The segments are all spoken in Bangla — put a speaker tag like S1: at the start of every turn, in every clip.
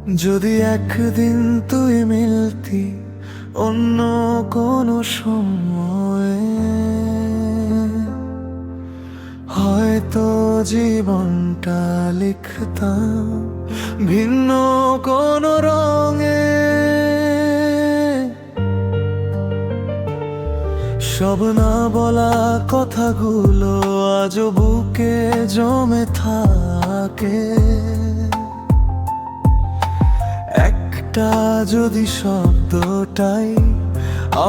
S1: যদি একদিন তুই মিলতি অন্য কোনো সময়ে, হয়তো জীবনটা লিখতাম ভিন্ন কোনো রঙে। সব না বলা কথাগুলো আজও বুকে জমে থাকে। একটা যদি শব্দটাই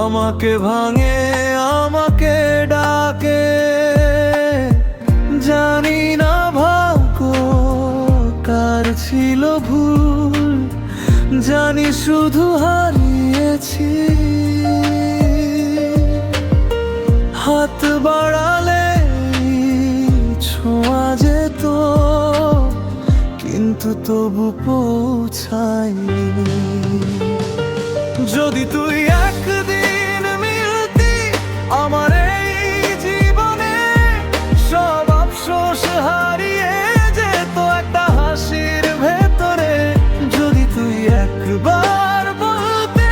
S1: আমাকে ভাঙে, আমাকে ডাকে। জানি না ভাগ্য কার ছিল ভুল, জানি শুধু হারিয়েছি। হাত বাড়ালে ছোঁয়া যেত, কিন্তু তবু পৌঁছায়নি। যদি তুই একদিন মিলতি আমার এই জীবনে, সব আফসোস হারিয়ে যেত একটা হাসির ভেতরে। যদি তুই একবার বলতে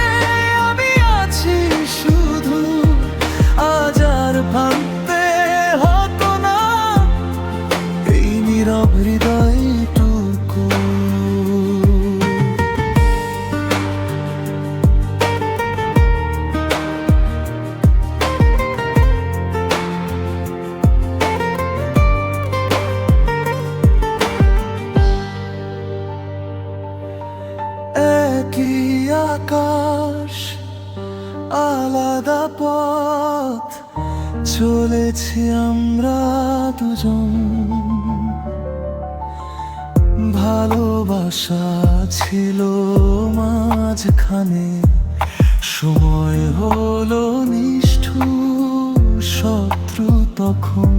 S1: আমি আছি শুধু, আজ আর ভাঙতে হতো না এই নীরব হৃদয়টুকু। একই আকাশ আলাদা পথ চলেছি আমরা দুজন। ভালোবাসা ছিল মাঝখানে, সময় হলো নিষ্ঠুর শত্রু তখন।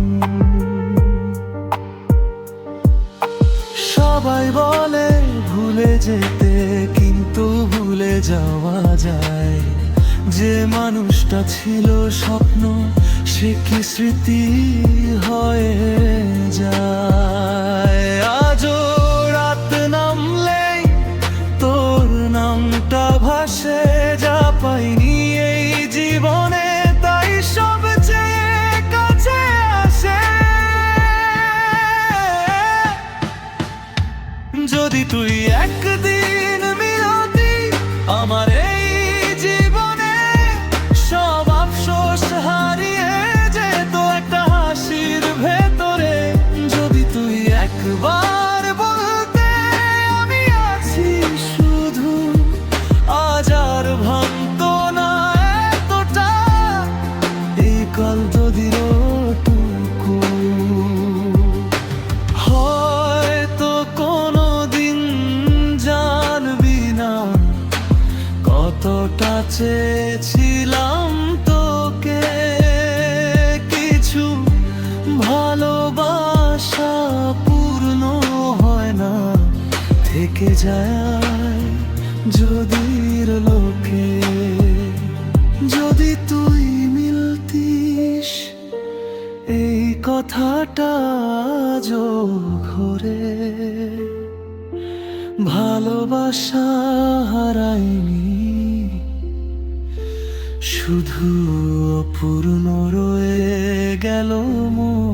S1: সবাই বলে ভুলে যেতে, কিন্তু ভুলে যাওয়া যায়। যে মানুষটা ছিল স্বপ্ন, সে কি স্মৃতি হয়ে যায়। আজও রাত নামলেই তোর নামটা ভাসে, যা পাইনি এই জীবনে তাই সবচেয়ে কাছে আসে। যদি তুই একদিন মিলতি আমার এই জীবনে, সব আফসোস হারিয়ে যেত একটা হাসির ভেতরে। যদি তুই একবার বলতে আমি আছি শুধু, আজ আর ভাঙতো না এতটা এই কাল দদিরটুকু। হয়তো কোনোদিন জানবি না কতটা চেয়েছিলাম তোকে। কিছু ভালোবাসা পূর্ণ হয় না, থেকে যায় যদির লোকে। যদি তুই মিলতিস এই কথাটা যোগ ঘরে, ভালোবাসা হারাইনি, শুধু অপূর্ণ রয়ে গেল মন।